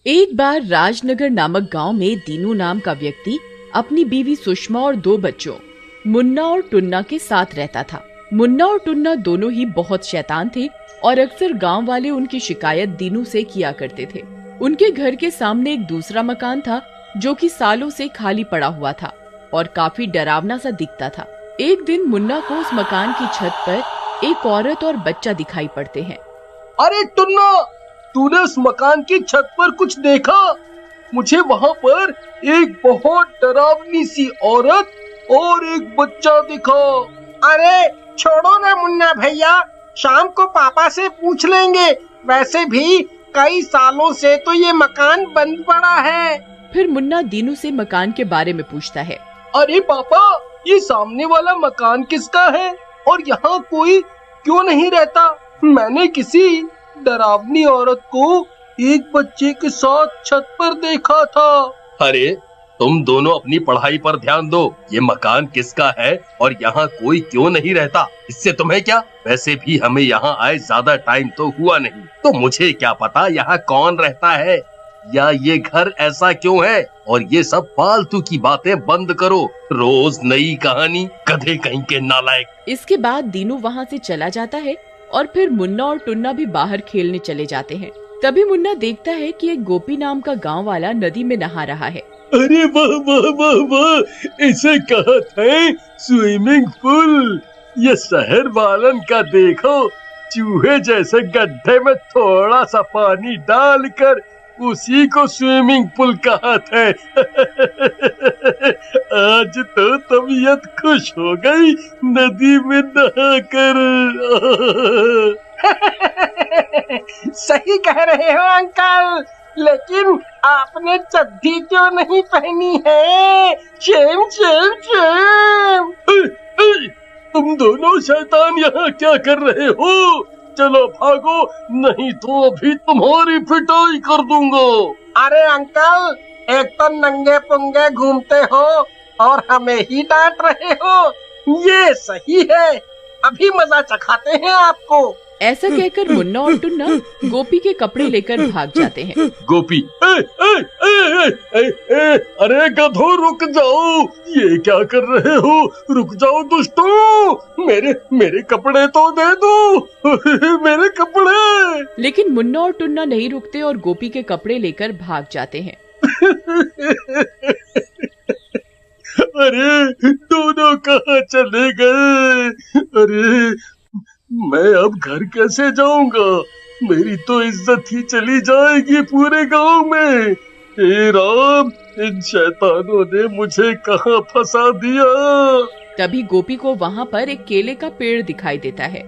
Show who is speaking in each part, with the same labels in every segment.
Speaker 1: एक बार राजनगर नामक गांव में दीनू नाम का व्यक्ति अपनी बीवी सुषमा और 2 बच्चों मुन्ना और टुन्ना के साथ रहता था। मुन्ना और टुन्ना दोनों ही बहुत शैतान थे और अक्सर गांव वाले उनकी शिकायत दीनू से किया करते थे। उनके घर के सामने एक दूसरा मकान था जो कि सालों से खाली पड़ा हुआ था और काफी डरावना सा दिखता था। एक दिन मुन्ना को उस मकान की छत पर एक औरत और बच्चा दिखाई पड़ते हैं।
Speaker 2: अरे टुन्ना, तूने उस मकान की छत पर कुछ देखा? मुझे वहाँ पर एक बहुत डरावनी सी औरत और एक बच्चा दिखा।
Speaker 3: अरे छोड़ो ना मुन्ना भैया, शाम को पापा से पूछ लेंगे। वैसे भी कई सालों से तो ये मकान बंद पड़ा है।
Speaker 1: फिर मुन्ना दीनू से मकान के बारे में पूछता है।
Speaker 2: अरे पापा, ये सामने वाला मकान किसका है और यहाँ कोई क्यों नहीं रहता? मैंने किसी डरावनी औरत को एक बच्चे के साथ छत पर देखा था।
Speaker 4: अरे तुम दोनों अपनी पढ़ाई पर ध्यान दो। ये मकान किसका है और यहाँ कोई क्यों नहीं रहता, इससे तुम्हें क्या? वैसे भी हमें यहाँ आए ज्यादा टाइम तो हुआ नहीं, तो मुझे क्या पता यहाँ कौन रहता है या ये घर ऐसा क्यों है। और ये सब फालतू की बातें बंद करो, रोज नई कहानी, गधे कहीं के नालायक।
Speaker 1: इसके बाद दीनू वहाँ से चला जाता है और फिर मुन्ना और टुन्ना भी बाहर खेलने चले जाते हैं। तभी मुन्ना देखता है कि एक गोपी नाम का गांव वाला नदी में नहा रहा है।
Speaker 2: अरे वाह वाह वाह वाह, इसे कहते हैं स्विमिंग पूल। ये शहर वालन का देखो, चूहे जैसे गड्ढे में थोड़ा सा पानी डालकर उसी को स्विमिंग पूल कहते हैं। आज तो तबीयत खुश हो गई नदी में नहाकर।
Speaker 3: सही कह रहे हो अंकल, लेकिन आपने चड्डी क्यों नहीं पहनी है? Shem Shem Shem.
Speaker 2: तुम दोनों शैतान यहाँ क्या कर रहे हो? चलो भागो, नहीं तो अभी तुम्हारी पिटाई कर दूंगा।
Speaker 3: अरे अंकल, एक तो नंगे पुंगे घूमते हो और हमें ही डांट रहे हो। ये सही है, अभी मजा चखाते हैं आपको।
Speaker 1: ऐसा कहकर मुन्ना और टुन्ना गोपी के कपड़े लेकर भाग जाते हैं।
Speaker 2: गोपी, अरे गधो रुक जाओ, ये क्या कर रहे हो? रुक जाओ दुष्टों, मेरे कपड़े तो दे दो। मेरे कपड़े।
Speaker 1: लेकिन मुन्ना और टुन्ना नहीं रुकते और गोपी के कपड़े लेकर भाग जाते हैं।
Speaker 2: अरे दोनों कहाँ चले गए? अरे मैं अब घर कैसे जाऊंगा? मेरी तो इज्जत ही चली जाएगी पूरे गांव में। हे राम, इन शैतानों ने मुझे कहाँ फंसा दिया।
Speaker 1: तभी गोपी को वहाँ पर एक केले का पेड़ दिखाई देता है।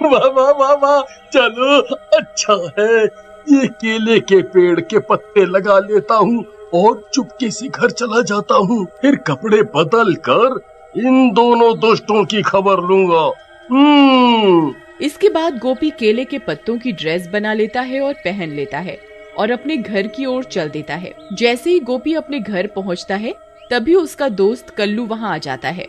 Speaker 2: वाह वाह वाह वाह, चलो अच्छा है, ये केले के पेड़ के पत्ते लगा लेता हूँ और चुपके से घर चला जाता हूँ। फिर कपड़े बदल कर इन दोनों दोस्तों की खबर लूंगा।
Speaker 1: इसके बाद गोपी केले के पत्तों की ड्रेस बना लेता है और पहन लेता है और अपने घर की ओर चल देता है। जैसे ही गोपी अपने घर पहुंचता है, तभी उसका दोस्त कल्लू वहां आ जाता है।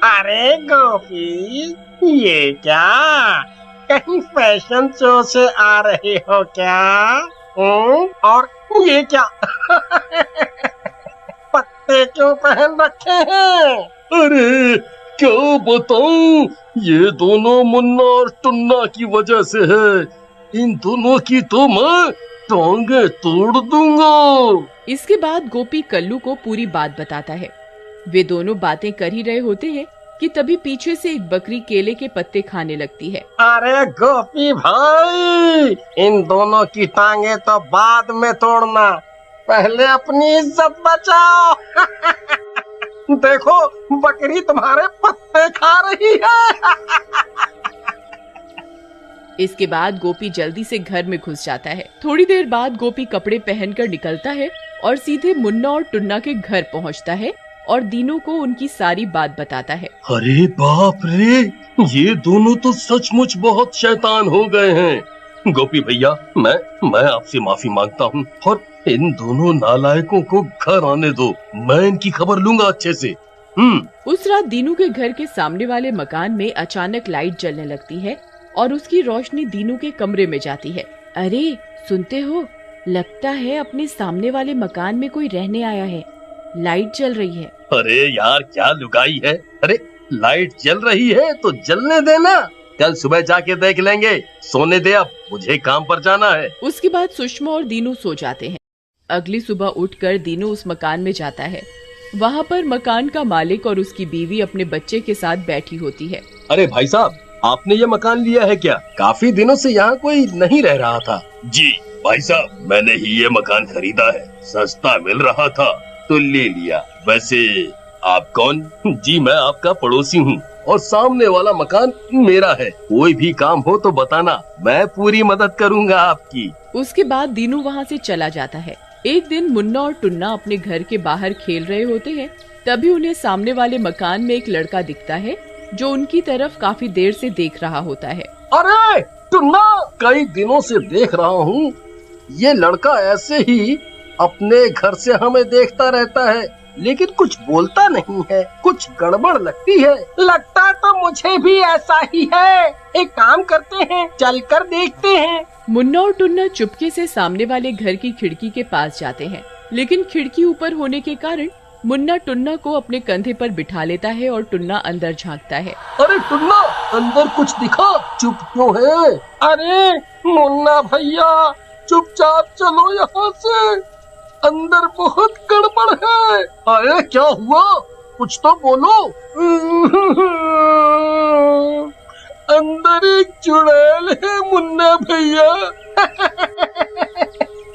Speaker 3: अरे गोपी, ये क्या? कहीं फैशन शो से आ रहे हो क्या? और ये क्या? पत्ते क्यों पहन रखे हैं?
Speaker 2: अरे क्या बताऊं, ये दोनों मुन्ना और टुन्ना की वजह से है। इन दोनों की तो मैं टांगे तोड़ दूंगा।
Speaker 1: इसके बाद गोपी कल्लू को पूरी बात बताता है। वे दोनों बातें कर ही रहे होते हैं कि तभी पीछे से एक बकरी केले के पत्ते खाने लगती है।
Speaker 3: अरे गोपी भाई, इन दोनों की टांगे तो बाद में तोड़ना, पहले अपनी इज्जत बचाओ। देखो, बकरी तुम्हारे पत्ते खा रही है।
Speaker 1: इसके बाद गोपी जल्दी से घर में घुस जाता है। थोड़ी देर बाद गोपी कपड़े पहनकर निकलता है और सीधे मुन्ना और टुन्ना के घर पहुंचता है और दीनू को उनकी सारी बात बताता है।
Speaker 2: अरे बाप रे, ये दोनों तो सचमुच बहुत शैतान हो गए हैं। गोपी भैया, मैं आपसे माफी मांगता हूँ और इन दोनों नालायकों को घर आने दो। मैं इनकी खबर लूंगा अच्छे से।
Speaker 1: उस रात दीनू के घर के सामने वाले मकान में अचानक लाइट जलने लगती है और उसकी रोशनी दीनू के कमरे में जाती है। अरे सुनते हो, लगता है अपने सामने वाले मकान में कोई रहने आया है। लाइट जल रही है।
Speaker 4: अरे यार क्या लुगाई है। अरे लाइट जल रही है तो जलने देना, कल सुबह जाके देख लेंगे। सोने दे, अब मुझे काम पर जाना है।
Speaker 1: उसके बाद सुषमा और दीनू सो जाते हैं। अगली सुबह उठकर दीनू उस मकान में जाता है। वहाँ पर मकान का मालिक और उसकी बीवी अपने बच्चे के साथ बैठी होती है।
Speaker 4: अरे भाई साहब, आपने ये मकान लिया है क्या? काफी दिनों से यहाँ कोई नहीं रह रहा था। जी भाई साहब, मैंने ही ये मकान खरीदा है, सस्ता मिल रहा था तो ले लिया। वैसे आप कौन? जी मैं आपका पड़ोसी हूँ और सामने वाला मकान मेरा है। कोई भी काम हो तो बताना, मैं पूरी मदद करूँगा आपकी।
Speaker 1: उसके बाद दीनू वहाँ से चला जाता है। एक दिन मुन्ना और टुन्ना अपने घर के बाहर खेल रहे होते हैं। तभी उन्हें सामने वाले मकान में एक लड़का दिखता है जो उनकी तरफ काफी देर से देख रहा होता है।
Speaker 3: अरे टुन्ना, कई दिनों से देख रहा हूँ, ये लड़का ऐसे ही अपने घर से हमें देखता रहता है, लेकिन कुछ बोलता नहीं है। कुछ गड़बड़ लगती है। लगता तो मुझे भी ऐसा ही है। एक काम करते हैं, चलकर देखते हैं।
Speaker 1: मुन्ना और टुन्ना चुपके से सामने वाले घर की खिड़की के पास जाते हैं, लेकिन खिड़की ऊपर होने के कारण मुन्ना टुन्ना को अपने कंधे पर बिठा लेता है और टुन्ना अंदर झांकता है।
Speaker 3: अरे टुन्ना, अंदर कुछ दिखा? चुप क्यों है? अरे मुन्ना भैया, चुपचाप चलो यहाँ से, अंदर बहुत गड़बड़ है। अरे क्या हुआ? कुछ तो बोलो। अंदर एक चुड़ैल है मुन्ना भैया।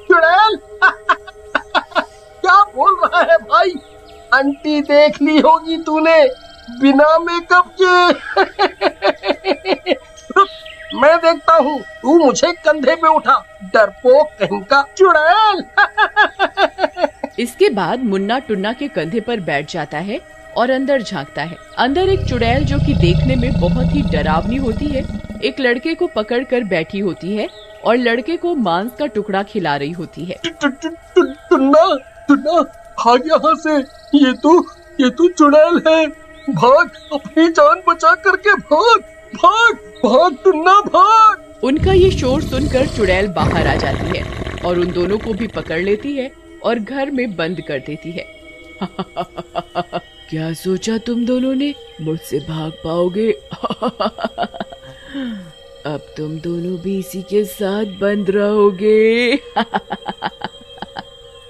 Speaker 3: चुड़ैल? क्या बोल रहा है भाई? आंटी देख ली होगी तूने बिना मेकअप के। मैं देखता हूँ, तू मुझे कंधे पे उठा, डरपोक कहीं का चुड़ैल।
Speaker 1: इसके बाद मुन्ना टुन्ना के कंधे पर बैठ जाता है और अंदर झांकता है। अंदर एक चुड़ैल जो कि देखने में बहुत ही डरावनी होती है, एक लड़के को पकड़कर बैठी होती है और लड़के को मांस का टुकड़ा खिला रही होती है।
Speaker 3: टुन्ना, टुन्ना भाग यहाँ से, ये तू चुड़ैल है। भाग, अपनी जान बचा करके भाग, भाग, भाग टुन्ना भाग।
Speaker 1: उनका ये शोर सुनकर चुड़ैल बाहर आ जाती है और उन दोनों को भी पकड़ लेती है और घर में बंद कर देती है। क्या सोचा तुम दोनों ने, मुझसे भाग पाओगे? अब तुम दोनों भी इसी के साथ बंद रहोगे।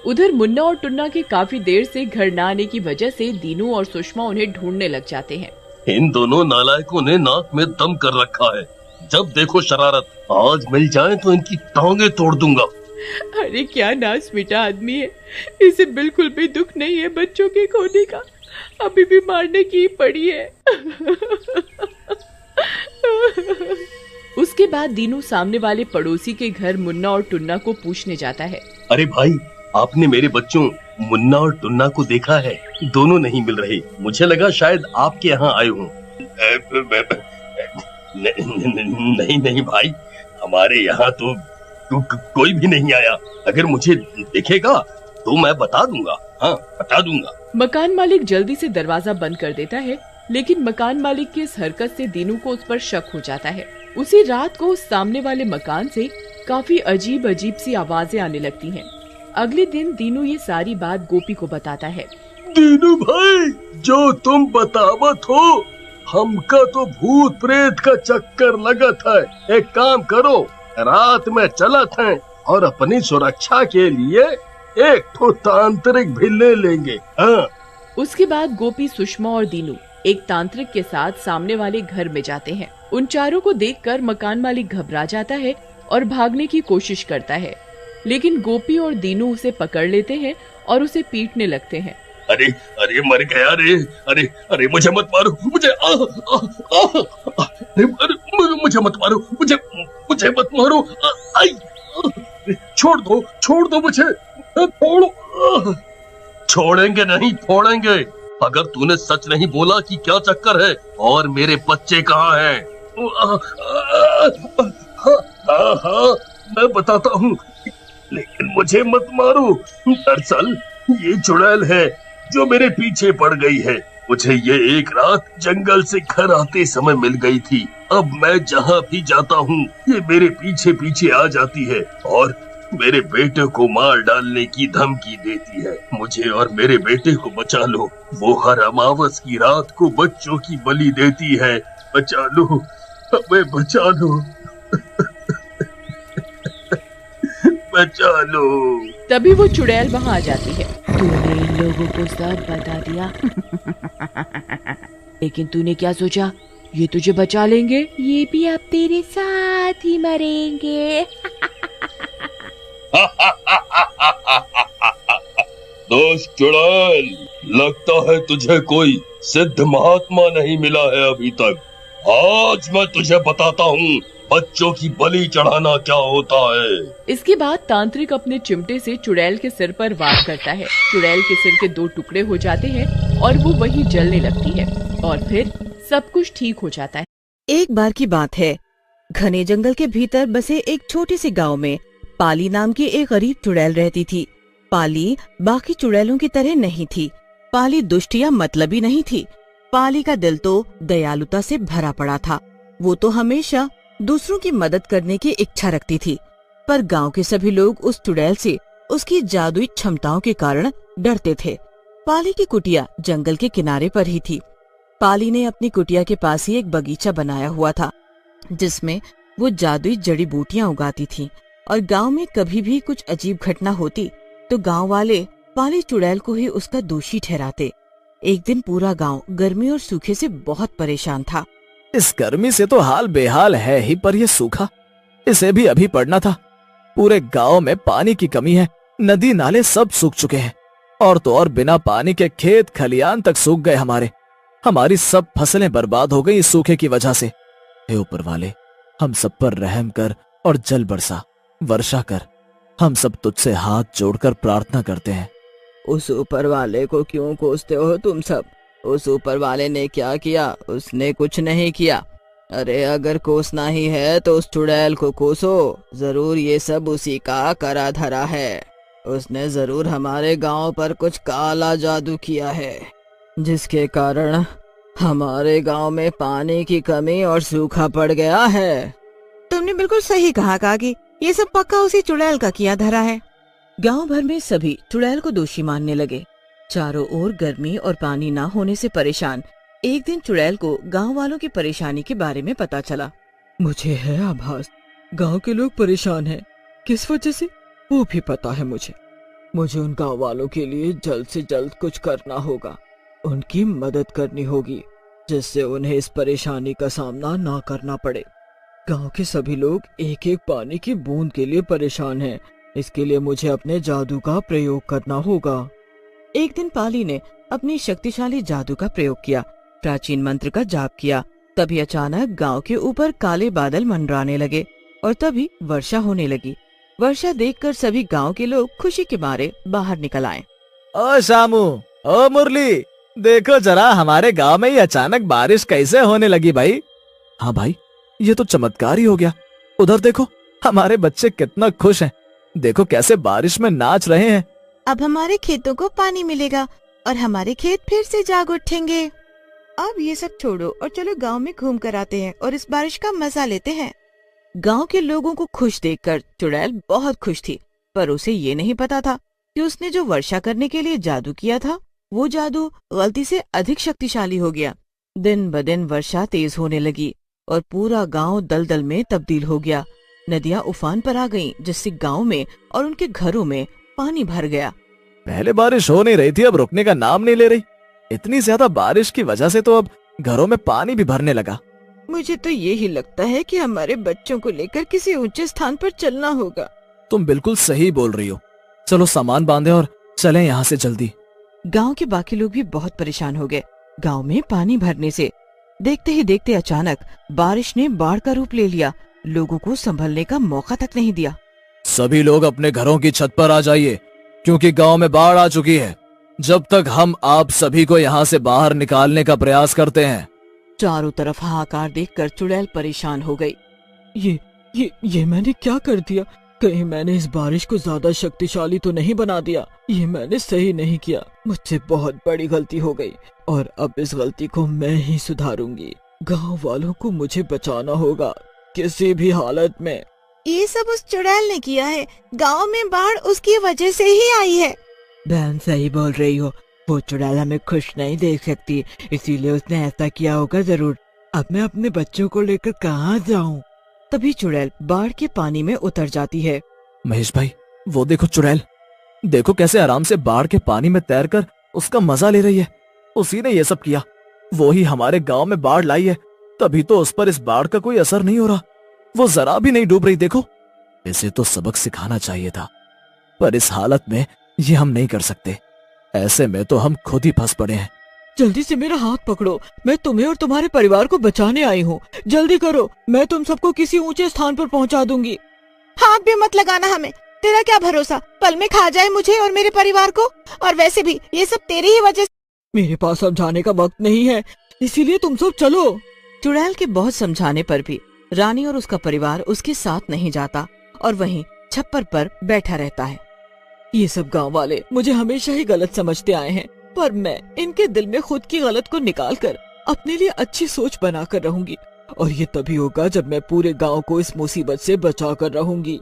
Speaker 1: उधर मुन्ना और टुन्ना के काफी देर से घर न आने की वजह से दीनू और सुषमा उन्हें ढूंढने लग जाते हैं।
Speaker 4: इन दोनों नालायकों ने नाक में दम कर रखा है। जब देखो शरारत। आज मिल जाए तो इनकी टांगे तोड़ दूंगा।
Speaker 1: अरे क्या नास मिटा आदमी है, इसे बिल्कुल भी दुख नहीं है बच्चों के खोने का, अभी भी मारने की पड़ी है। उसके बाद दीनू सामने वाले पड़ोसी के घर मुन्ना और टुन्ना को पूछने जाता है।
Speaker 4: अरे भाई, आपने मेरे बच्चों मुन्ना और टुन्ना को देखा है? दोनों नहीं मिल रहे, मुझे लगा शायद आपके यहाँ आए हों। नहीं भाई, हमारे यहाँ तो कोई भी नहीं आया। अगर मुझे दिखेगा तो मैं बता दूंगा। हाँ, बता दूंगा।
Speaker 1: मकान मालिक जल्दी से दरवाजा बंद कर देता है, लेकिन मकान मालिक की इस हरकत से दीनू को उस पर शक हो जाता है। उसी रात को उस सामने वाले मकान से काफी अजीब अजीब सी आवाजें आने लगती हैं। अगले दिन दीनू ये सारी बात गोपी को बताता है।
Speaker 2: दीनू भाई, जो तुम बतावत हो, हमका तो भूत प्रेत का चक्कर लगत है। एक काम करो, रात में चलत हैं और अपनी सुरक्षा के लिए एक ठो तांत्रिक भी ले लेंगे। हाँ।
Speaker 1: उसके बाद गोपी, सुषमा और दीनू एक तांत्रिक के साथ सामने वाले घर में जाते हैं। उन चारों को देखकर मकान मालिक घबरा जाता है और भागने की कोशिश करता है, लेकिन गोपी और दीनू उसे पकड़ लेते हैं और उसे पीटने लगते हैं।
Speaker 4: अरे अरे मर गया रे। अरे अरे मुझे मत मारो, मुझे मुझे मत मारो, मुझे मत मारो। छोड़ दो मुझे, छोड़ो। छोड़ेंगे नहीं, फोड़ेंगे। अगर तूने सच नहीं बोला कि क्या चक्कर है और मेरे बच्चे कहाँ हैं? हाँ, मैं बताता हूँ, लेकिन मुझे मत मारो। दरअसल ये चुड़ैल है जो मेरे पीछे पड़ गई है।
Speaker 2: मुझे ये एक रात जंगल से घर आते समय मिल गई थी। अब मैं जहाँ भी जाता हूँ ये मेरे पीछे पीछे आ जाती है और मेरे बेटे को मार डालने की धमकी देती है। मुझे और मेरे बेटे को बचा लो। वो हर अमावस की रात को बच्चों की बलि देती है। बचा लो, हमें बचा लो। बचा लो।
Speaker 1: तभी वो चुड़ैल वहाँ आ जाती है। तूने इन लोगों को सब बता दिया लेकिन तूने क्या सोचा ये तुझे बचा लेंगे? ये भी अब तेरे साथ ही मरेंगे।
Speaker 4: दोस्त चुड़ैल, लगता है तुझे कोई सिद्ध महात्मा नहीं मिला है अभी तक। आज मैं तुझे बताता हूँ बच्चों की बलि चढ़ाना क्या होता है।
Speaker 1: इसके बाद तांत्रिक अपने चिमटे से चुड़ैल के सिर पर वार करता है। चुड़ैल के सिर के 2 टुकड़े हो जाते हैं और वो वहीं जलने लगती है और फिर सब कुछ ठीक हो जाता है।
Speaker 5: एक बार की बात है, घने जंगल के भीतर बसे एक छोटे से गांव में पाली नाम की एक गरीब चुड़ैल रहती थी। पाली बाकी चुड़ैलों की तरह नहीं थी। पाली दुष्ट या मतलबी नहीं थी। पाली का दिल तो दयालुता से भरा पड़ा था। वो तो हमेशा दूसरों की मदद करने की इच्छा रखती थी, पर गांव के सभी लोग उस चुड़ैल से उसकी जादुई क्षमताओं के कारण डरते थे। पाली की कुटिया जंगल के किनारे पर ही थी। पाली ने अपनी कुटिया के पास ही एक बगीचा बनाया हुआ था जिसमें वो जादुई जड़ी बूटियां उगाती थी और गांव में कभी भी कुछ अजीब घटना होती तो गांव वाले पाली चुड़ैल को ही उसका दोषी ठहराते। एक दिन पूरा गांव गर्मी और सूखे से बहुत परेशान था।
Speaker 6: इस गर्मी से तो हाल बेहाल है ही, पर ये सूखा, इसे भी अभी पड़ना था। पूरे गांव में पानी की कमी है। नदी नाले सब सूख चुके हैं और तो और बिना पानी के खेत खलियान तक सूख गए। हमारी सब फसलें बर्बाद हो गई इस सूखे की वजह से। हे ऊपर वाले, हम सब पर रहम कर और जल वर्षा कर। हम सब तुझसे हाथ जोड़कर प्रार्थना करते हैं।
Speaker 5: उस ऊपर वाले को क्यों कोसते हो तुम सब? उस ऊपर वाले ने क्या किया? उसने कुछ नहीं किया। अरे अगर कोसना ही है तो उस चुड़ैल को कोसो। जरूर ये सब उसी का करा धरा है। उसने जरूर हमारे गांव पर कुछ काला जादू किया है जिसके कारण हमारे गांव में पानी की कमी और सूखा पड़ गया है। तुमने बिल्कुल सही कहा काकी, ये सब पक्का उसी चुड़ैल का किया धरा है। गांव भर में सभी चुड़ैल को दोषी मानने लगे। चारों ओर गर्मी और पानी ना होने से परेशान एक दिन चुड़ैल को गांव वालों की परेशानी के बारे में पता चला। मुझे है आभास गांव के लोग परेशान हैं। किस वजह से वो भी पता है मुझे उन गांव वालों के लिए जल्द से जल्द कुछ करना होगा। उनकी मदद करनी होगी जिससे उन्हें इस परेशानी का सामना ना करना पड़े। गांव के सभी लोग एक एक पानी की बूंद के लिए परेशान हैं। इसके लिए मुझे अपने जादू का प्रयोग करना होगा। एक दिन पाली ने अपनी शक्तिशाली जादू का प्रयोग किया, प्राचीन मंत्र का जाप किया। तभी अचानक गांव के ऊपर काले बादल मंडराने लगे और तभी वर्षा होने लगी। वर्षा देखकर सभी गांव के लोग खुशी के मारे बाहर निकल आए।
Speaker 6: ओ शामू, ओ मुरली, देखो जरा हमारे गांव में ये अचानक बारिश कैसे होने लगी भाई। हाँ भाई, ये तो चमत्कार ही हो गया। उधर देखो, हमारे बच्चे कितना खुश हैं। देखो कैसे बारिश में नाच रहे हैं।
Speaker 5: अब हमारे खेतों को पानी मिलेगा और हमारे खेत फिर से जाग उठेंगे। अब ये सब छोड़ो और चलो गांव में घूम कर आते हैं और इस बारिश का मजा लेते हैं। गांव के लोगों को खुश देखकर चुड़ैल बहुत खुश थी, पर उसे ये नहीं पता था कि उसने जो वर्षा करने के लिए जादू किया था वो जादू गलती से अधिक शक्तिशाली हो गया। दिन ब दिन वर्षा तेज होने लगी और पूरा गांव दलदल में तब्दील हो गया। नदियां उफान पर आ गईं, जिससे गांव में और उनके घरों में पानी भर गया।
Speaker 6: पहले बारिश हो नहीं रही थी, अब रुकने का नाम नहीं ले रही। इतनी ज्यादा बारिश की वजह से तो अब घरों में पानी भी भरने लगा।
Speaker 5: मुझे तो यही लगता है कि हमारे बच्चों को लेकर किसी ऊंचे स्थान पर चलना होगा।
Speaker 6: तुम बिल्कुल सही बोल रही हो। चलो सामान बांधे और चलें यहाँ से जल्दी।
Speaker 5: गांव के बाकी लोग भी बहुत परेशान हो गए। गांव में पानी भरने से देखते ही देखते अचानक बारिश ने बाढ़ का रूप ले लिया। लोगों को संभलने का मौका तक नहीं दिया।
Speaker 6: सभी लोग अपने घरों की छत पर आ जाइए, क्योंकि गांव में बाढ़ आ चुकी है। जब तक हम आप सभी को यहाँ से बाहर निकालने का प्रयास करते हैं।
Speaker 5: चारों तरफ हाहाकार देखकर चुड़ैल परेशान हो गई। ये मैंने क्या कर दिया? कहीं मैंने इस बारिश को ज्यादा शक्तिशाली तो नहीं बना दिया? ये मैंने सही नहीं किया। मुझसे बहुत बड़ी गलती हो गई और अब इस गलती को मैं ही सुधारूंगी। गांव वालों को मुझे बचाना होगा किसी भी हालत में।
Speaker 7: ये सब उस चुड़ैल ने किया है। गांव में बाढ़ उसकी वजह से ही आई है।
Speaker 5: बहन सही बोल रही हो, वो चुड़ैल हमें खुश नहीं देख सकती, इसीलिए उसने ऐसा किया होगा जरूर। अब मैं अपने बच्चों को लेकर कहाँ जाऊँ?
Speaker 1: तभी चुड़ैल बाढ़ के पानी में उतर जाती है।
Speaker 6: महेश भाई, वो देखो चुड़ैल, देखो कैसे आराम से बाढ़ के पानी में तैरकर उसका मजा ले रही है। उसी ने ये सब किया, वो ही हमारे गांव में बाढ़ लाई है, तभी तो उस पर इस बाढ़ का कोई असर नहीं हो रहा। वो जरा भी नहीं डूब रही। देखो, इसे तो सबक सिखाना चाहिए था, पर इस हालत में ये हम नहीं कर सकते। ऐसे में तो हम खुद ही फंस पड़े हैं।
Speaker 5: जल्दी से मेरा हाथ पकड़ो, मैं तुम्हें और तुम्हारे परिवार को बचाने आई हूँ। जल्दी करो, मैं तुम सबको किसी ऊंचे स्थान पर पहुँचा दूंगी।
Speaker 7: हाथ भी मत लगाना हमें, तेरा क्या भरोसा पल में खा जाए मुझे और मेरे परिवार को। और वैसे भी ये सब तेरी ही वजह से।
Speaker 5: मेरे पास अब जाने का वक्त नहीं है, इसीलिए तुम सब चलो।
Speaker 1: चुड़ैल के बहुत समझाने पर भी रानी और उसका परिवार उसके साथ नहीं जाता और वहीं छप्पर पर बैठा रहता है।
Speaker 5: ये सब गांव वाले मुझे हमेशा ही गलत समझते आए हैं, पर मैं इनके दिल में खुद की गलत को निकालकर अपने लिए अच्छी सोच बनाकर रहूंगी, और ये तभी होगा जब मैं पूरे गांव को इस मुसीबत से बचा कर रहूंगी।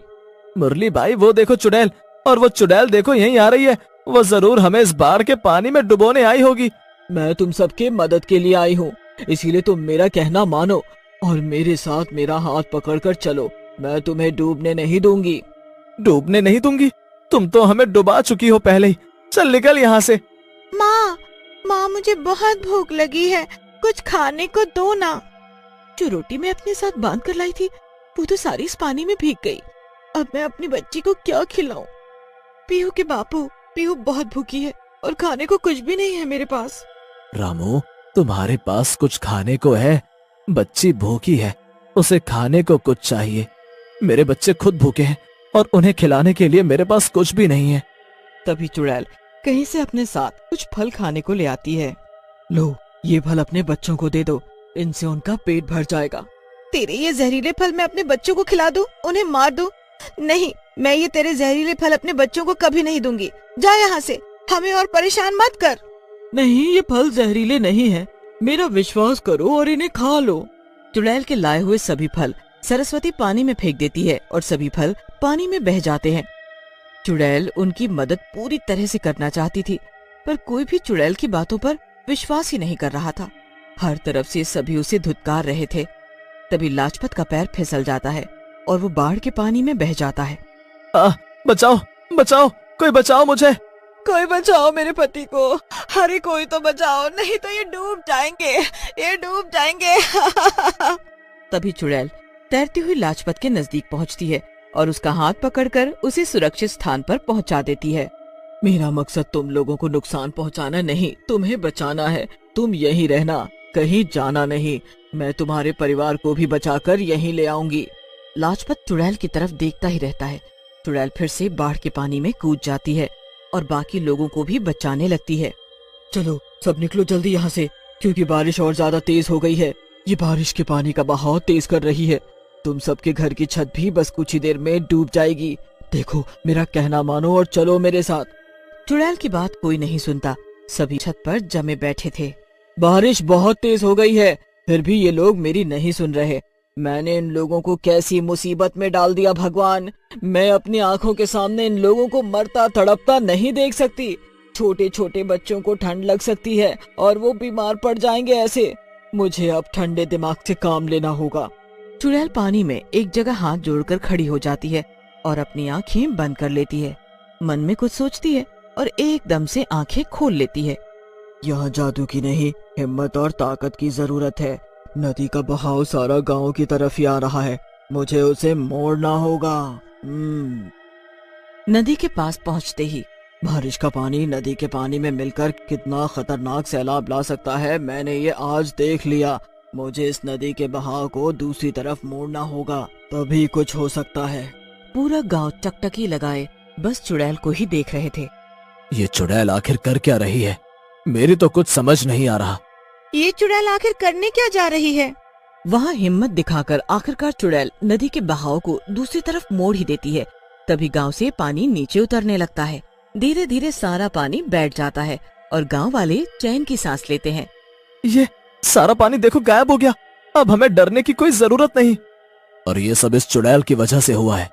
Speaker 6: मुरली भाई, वो देखो चुड़ैल, और वो चुड़ैल देखो यहीं आ रही है। वो जरूर हमें इस बाढ़ के पानी में डुबोने आई होगी।
Speaker 5: मैं तुम सबके मदद के लिए आई हूँ, इसीलिए तुम मेरा कहना मानो और मेरे साथ मेरा हाथ पकड़कर चलो। मैं तुम्हें डूबने नहीं दूंगी।
Speaker 6: डूबने नहीं दूंगी? तुम तो हमें डुबा चुकी हो पहले ही। चल निकल यहाँ से।
Speaker 7: माँ मुझे बहुत भूख लगी है, कुछ खाने को दो ना।
Speaker 1: जो रोटी मैं अपने साथ बांध कर लाई थी वो तो सारी इस पानी में भीग गई।
Speaker 7: अब मैं अपनी बच्ची को क्या खिलाऊं?
Speaker 1: पीहू के बापू, पीहू बहुत भूखी है और खाने को कुछ भी नहीं है मेरे पास।
Speaker 6: रामू, तुम्हारे पास कुछ खाने को है? बच्ची भूखी है, उसे खाने को कुछ चाहिए। मेरे बच्चे खुद भूखे हैं और उन्हें खिलाने के लिए मेरे पास कुछ भी नहीं है।
Speaker 5: तभी चुड़ैल कहीं से अपने साथ कुछ फल खाने को ले आती है। लो, ये फल अपने बच्चों को दे दो, इनसे उनका पेट भर जाएगा।
Speaker 7: तेरे ये जहरीले फल मैं अपने बच्चों को खिला दूं, उन्हें मार दूं? नहीं, मैं ये तेरे जहरीले फल अपने बच्चों को कभी नहीं दूंगी। जा यहाँ से, हमें और परेशान मत कर।
Speaker 5: नहीं, ये फल जहरीले नहीं है, मेरा विश्वास करो और इन्हें खा लो।
Speaker 1: चुड़ैल के लाए हुए सभी फल सरस्वती पानी में फेंक देती है और सभी फल पानी में बह जाते हैं। चुड़ैल उनकी मदद पूरी तरह से करना चाहती थी, पर कोई भी चुड़ैल की बातों पर विश्वास ही नहीं कर रहा था। हर तरफ से सभी उसे धुतकार रहे थे। तभी लाजपत का पैर फिसल जाता है और वो बाढ़ के पानी में बह जाता है।
Speaker 6: बचाओ बचाओ, कोई बचाओ मुझे।
Speaker 7: कोई बचाओ मेरे पति को, अरे कोई तो बचाओ, नहीं तो ये डूब जाएंगे, ये डूब जाएंगे।
Speaker 1: तभी चुड़ैल तैरती हुई लाजपत के नजदीक पहुंचती है और उसका हाथ पकड़कर उसे सुरक्षित स्थान पर पहुंचा देती है।
Speaker 5: मेरा मकसद तुम लोगों को नुकसान पहुंचाना नहीं, तुम्हें बचाना है। तुम यहीं रहना, कहीं जाना नहीं। मैं तुम्हारे परिवार को भी बचाकर यहीं ले आऊंगी।
Speaker 1: लाजपत चुड़ैल की तरफ देखता ही रहता है। चुड़ैल फिर से बाढ़ के पानी में कूद जाती है और बाकी लोगों को भी बचाने लगती है।
Speaker 5: चलो सब निकलो जल्दी यहाँ से, क्योंकि बारिश और ज्यादा तेज हो गई है। ये बारिश के पानी का बहाव तेज कर रही है। तुम सबके घर की छत भी बस कुछ ही देर में डूब जाएगी। देखो, मेरा कहना मानो और चलो मेरे साथ।
Speaker 1: चुड़ैल की बात कोई नहीं सुनता। सभी छत पर जमे बैठे थे।
Speaker 5: बारिश बहुत तेज हो गई है, फिर भी ये लोग मेरी नहीं सुन रहे। मैंने इन लोगों को कैसी मुसीबत में डाल दिया भगवान। मैं अपनी आंखों के सामने इन लोगों को मरता तड़पता नहीं देख सकती। छोटे छोटे बच्चों को ठंड लग सकती है और वो बीमार पड़ जाएंगे ऐसे। मुझे अब ठंडे दिमाग से काम लेना होगा।
Speaker 1: चुड़ैल पानी में एक जगह हाथ जोड़कर खड़ी हो जाती है और अपनी आंखें बंद कर लेती है। मन में कुछ सोचती है और एकदम से आंखें खोल लेती है।
Speaker 5: यहाँ जादू की नहीं, हिम्मत और ताकत की जरूरत है। नदी का बहाव सारा गांव की तरफ ही आ रहा है, मुझे उसे मोड़ना होगा।
Speaker 1: नदी के पास पहुँचते ही
Speaker 5: बारिश का पानी नदी के पानी में मिलकर कितना खतरनाक सैलाब ला सकता है, मैंने ये आज देख लिया। मुझे इस नदी के बहाव को दूसरी तरफ मोड़ना होगा, तभी कुछ हो सकता है।
Speaker 1: पूरा गांव टकटकी लगाए बस चुड़ैल को ही देख रहे थे।
Speaker 6: ये चुड़ैल आखिर कर क्या रही है? मेरी तो कुछ समझ नहीं आ रहा।
Speaker 7: ये चुड़ैल आखिर करने क्या जा रही है?
Speaker 1: वहाँ हिम्मत दिखाकर आखिरकार चुड़ैल नदी के बहाव को दूसरी तरफ मोड़ ही देती है। तभी गांव से पानी नीचे उतरने लगता है। धीरे धीरे सारा पानी बैठ जाता है
Speaker 7: और गांव वाले चैन की सांस लेते हैं।
Speaker 6: ये सारा पानी देखो गायब हो गया। अब हमें डरने की कोई जरूरत नहीं। और ये सब इस चुड़ैल की वजह से हुआ है।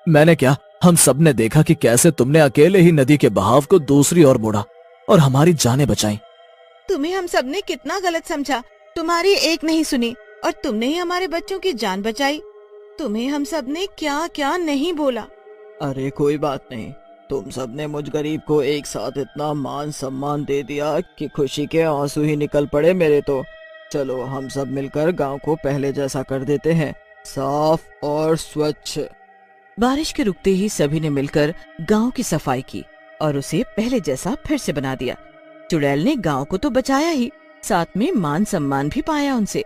Speaker 6: मैंने क्या, हम सब ने देखा कि कैसे तुमने अकेले ही नदी के बहाव को दूसरी ओर मोड़ा और हमारी जानें बचाई।
Speaker 7: तुम्हें हम सब ने कितना गलत समझा। तुम्हारी एक नहीं सुनी और तुमने ही हमारे बच्चों की जान बचाई। तुम्हें हम सब ने क्या क्या नहीं बोला।
Speaker 5: अरे कोई बात नहीं, तुम सब ने मुझ गरीब को एक साथ इतना मान सम्मान दे दिया कि खुशी के आंसू ही निकल पड़े मेरे तो। चलो हम सब मिलकर गांव को पहले जैसा कर देते हैं, साफ और स्वच्छ।
Speaker 7: बारिश के रुकते ही सभी ने मिलकर गांव की सफाई की और उसे पहले जैसा फिर से बना दिया। चुड़ैल ने गांव को तो बचाया ही, साथ में मान सम्मान भी पाया उनसे।